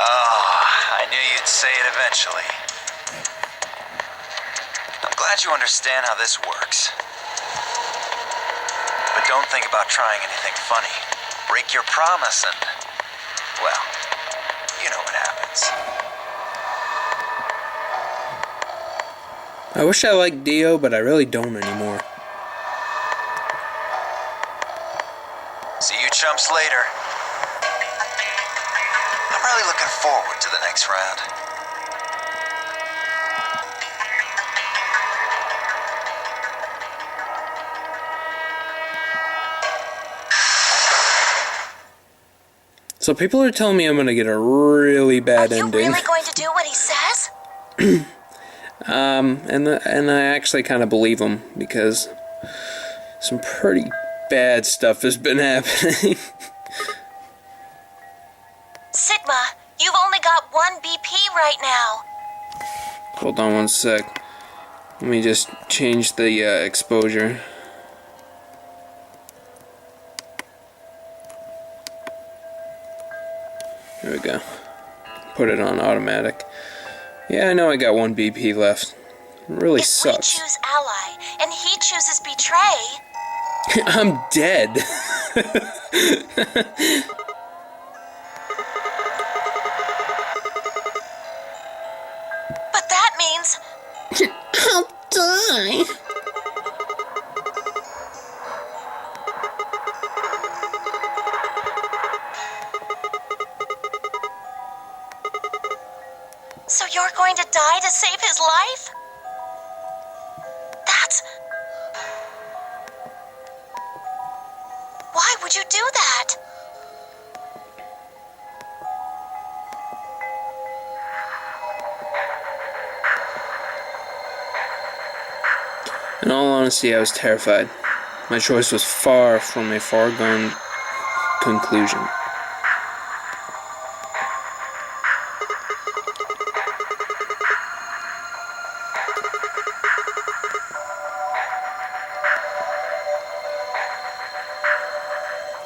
Oh, I knew you'd say it eventually. I'm glad you understand how this works. But don't think about trying anything funny. Break your promise and, well, you know what happens. I wish I liked Dio, but I really don't anymore. See you chumps later. I'm really looking forward to the next round. So people are telling me I'm gonna get a really bad ending. Are you really going to do what he says? And I actually kind of believe him because some pretty bad stuff has been happening. Sigma, you've only got 1 BP right now. Hold on one sec. Let me just change the exposure. There we go. Put it on automatic. Yeah, I know I got 1 BP left. It really sucks. If we choose ally and he chooses betray, I'm dead. but that means I'll die. so you're going to die to save his life? That's... Why would you do that? In all honesty, I was terrified. My choice was far from a foregone conclusion.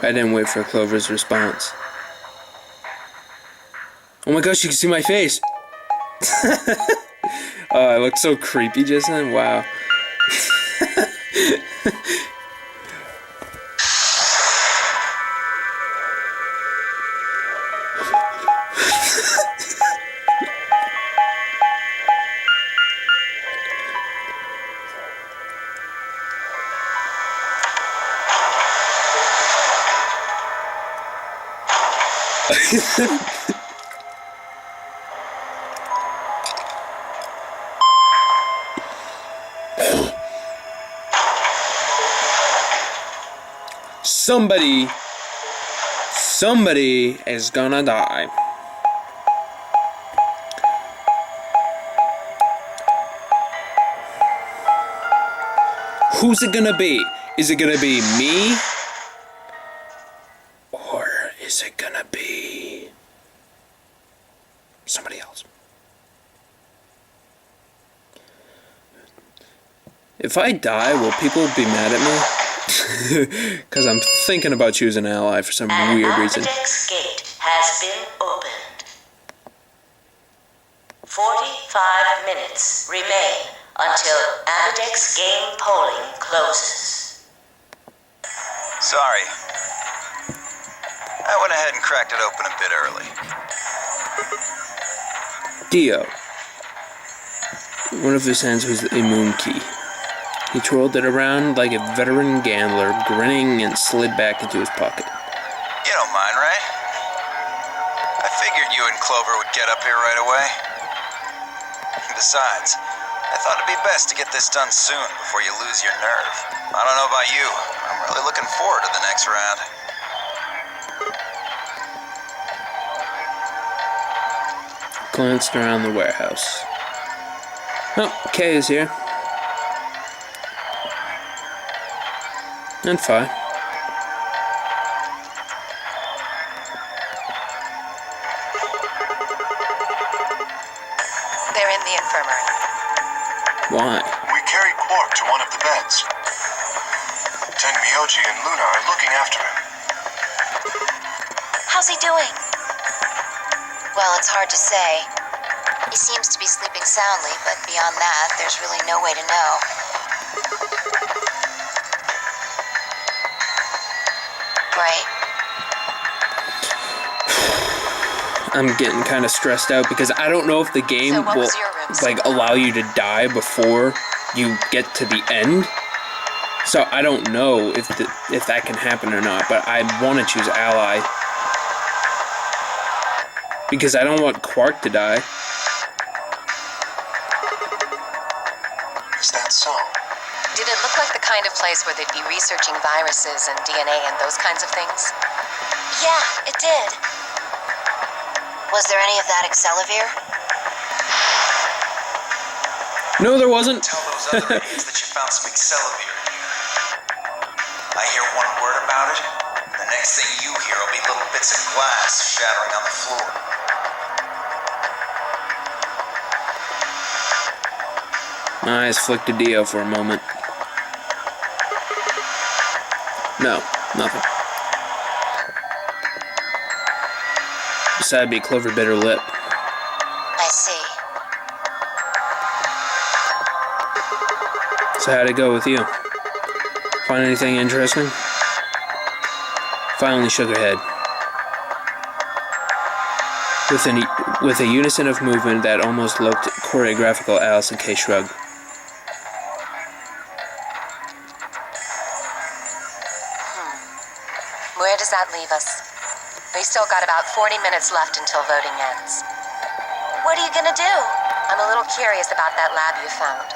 I didn't wait for Clover's response. Oh my gosh, you can see my face! Oh, I looked so creepy just then. Wow. Somebody is gonna die. Who's it gonna be? Is it gonna be me? Or is it gonna be somebody else? If I die, will people be mad at me? Because I'm thinking about choosing an ally for some weird reason. An Ambidex gate has been opened. 45 minutes remain until Ambidex game polling closes. Sorry. I went ahead and cracked it open a bit early. Dio. One of his hands was a moon key. He twirled it around like a veteran gambler, grinning, and slid back into his pocket. You don't mind, right? I figured you and Clover would get up here right away. Besides, I thought it'd be best to get this done soon before you lose your nerve. I don't know about you. I'm really looking forward to the next round. Glanced around the warehouse. Oh, Kay is here. And Phi. They're in the infirmary. Why? We carried Quark to one of the beds. Tenmyoji and Luna are looking after him. How's he doing? Well, it's hard to say. He seems to be sleeping soundly, but beyond that, there's really no way to know. Right. I'm getting kind of stressed out because I don't know if the game So what will was your room like allow you to die before you get to the end. So I don't know if that can happen or not, but I want to choose Ally because I don't want Quark to die. Is that so? Did it look like the kind of place where they'd be researching viruses and DNA and those kinds of things? Yeah, it did. Was there any of that Excelivir? No, there wasn't. Tell those other idiots that you found some Excelivir in here. I hear one word about it, and the next thing you hear will be little bits of glass shattering on the floor. My eyes flicked to Dio for a moment. No, nothing. Decided to be Clover bit her lip. I see. So how'd it go with you? Find anything interesting? Finally shook her head. With a unison of movement that almost looked choreographical, Allison K. shrugged. Where does that leave us? We still got about 40 minutes left until voting ends. What are you gonna do? I'm a little curious about that lab you found.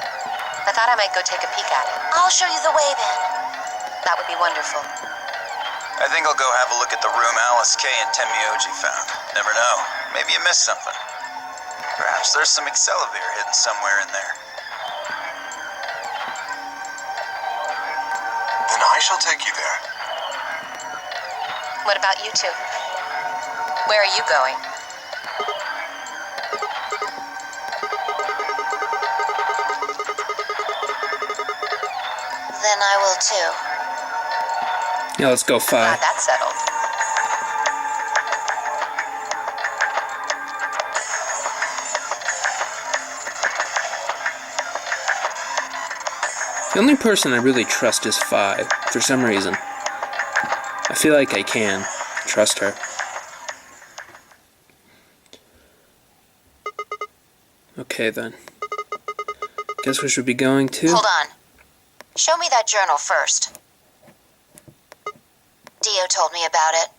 I thought I might go take a peek at it. I'll show you the way then. That would be wonderful. I think I'll go have a look at the room Alice K. and Temioji found. Never know. Maybe you missed something. Perhaps there's some Excelivir hidden somewhere in there. Then I shall take you there. What about you two? Where are you going? Then I will too. Yeah, let's go Phi. Glad that's settled. The only person I really trust is Phi, for some reason. I feel like I can trust her. Okay then. Guess we should be going to... Hold on. Show me that journal first. Dio told me about it.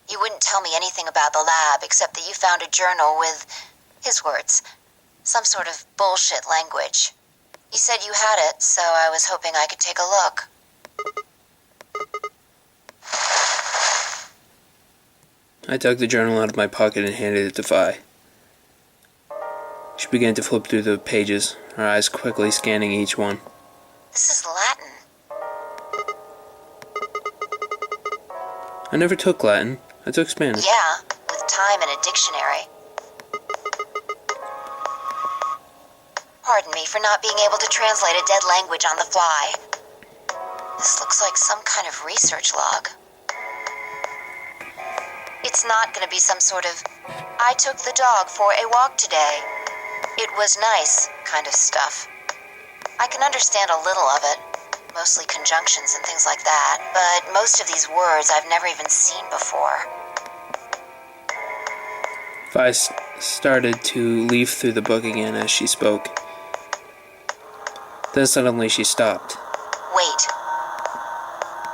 He wouldn't tell me anything about the lab except that you found a journal with, his words, some sort of bullshit language. He said you had it, so I was hoping I could take a look. I took the journal out of my pocket and handed it to Phi. She began to flip through the pages, her eyes quickly scanning each one. This is Latin. I never took Latin. I took Spanish. Yeah, with time and a dictionary. Pardon me for not being able to translate a dead language on the fly. This looks like some kind of research log. It's not going to be some sort of, I took the dog for a walk today. It was nice kind of stuff. I can understand a little of it, mostly conjunctions and things like that, but most of these words I've never even seen before. Phi started to leaf through the book again as she spoke. Then suddenly she stopped. Wait.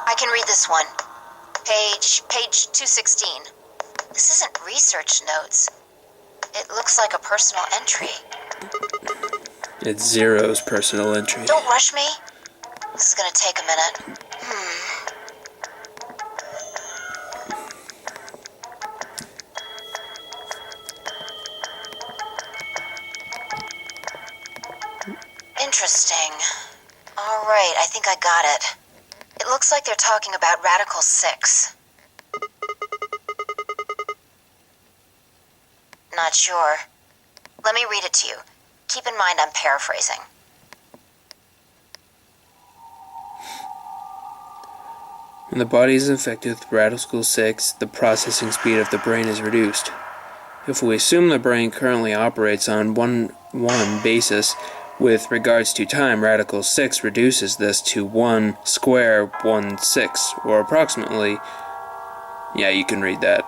I can read this one. Page 216. This isn't research notes. It looks like a personal entry. It's Zero's personal entry. Don't rush me. This is gonna take a minute. Interesting. All right, I think I got it. It looks like they're talking about Radical 6. Not sure. Let me read it to you. Keep in mind I'm paraphrasing. When the body is infected with Radical 6, the processing speed of the brain is reduced. If we assume the brain currently operates on 1-1 basis with regards to time, radical 6 reduces this to 1 square 1 6, or approximately, yeah, you can read that.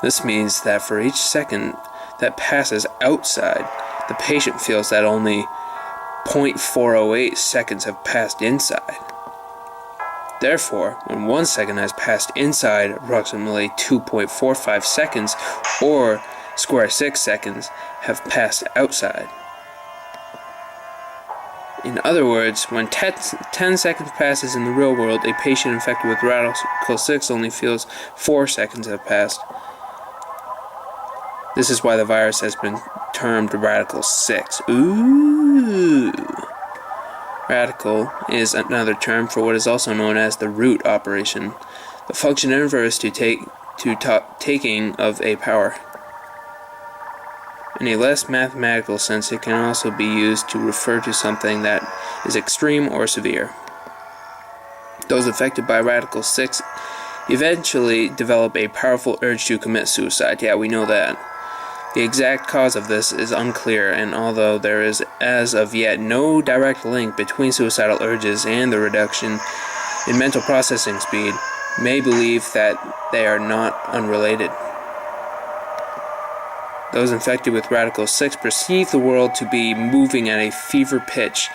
This means that for each second that passes outside, the patient feels that only 0.408 seconds have passed inside. Therefore, when 1 second has passed inside, approximately 2.45 seconds, or square 6 seconds, have passed outside. In other words, when 10 seconds passes in the real world, a patient infected with radical 6 only feels 4 seconds have passed. This is why the virus has been termed radical 6. Ooh! Radical is another term for what is also known as the root operation, the function inverse to taking of a power. In a less mathematical sense, it can also be used to refer to something that is extreme or severe. Those affected by radical 6 eventually develop a powerful urge to commit suicide. Yeah, we know that. The exact cause of this is unclear, and although there is as of yet no direct link between suicidal urges and the reduction in mental processing speed, may believe that they are not unrelated. Those infected with radical 6 perceive the world to be moving at a fever pitch,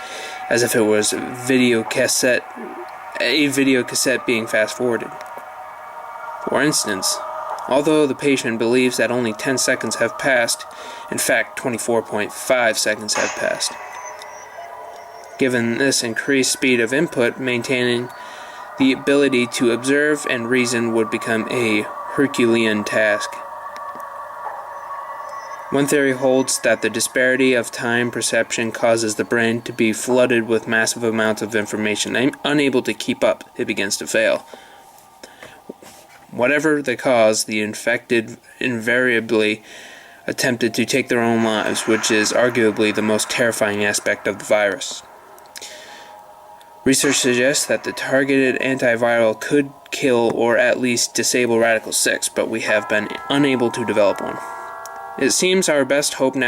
as if it was a video cassette being fast forwarded. For instance, although the patient believes that only 10 seconds have passed, in fact 24.5 seconds have passed. Given this increased speed of input, maintaining the ability to observe and reason would become a Herculean task. One theory holds that the disparity of time perception causes the brain to be flooded with massive amounts of information. Unable to keep up, it begins to fail. Whatever the cause, the infected invariably attempted to take their own lives, which is arguably the most terrifying aspect of the virus. Research suggests that the targeted antiviral could kill or at least disable radical 6, but we have been unable to develop one. It seems our best hope now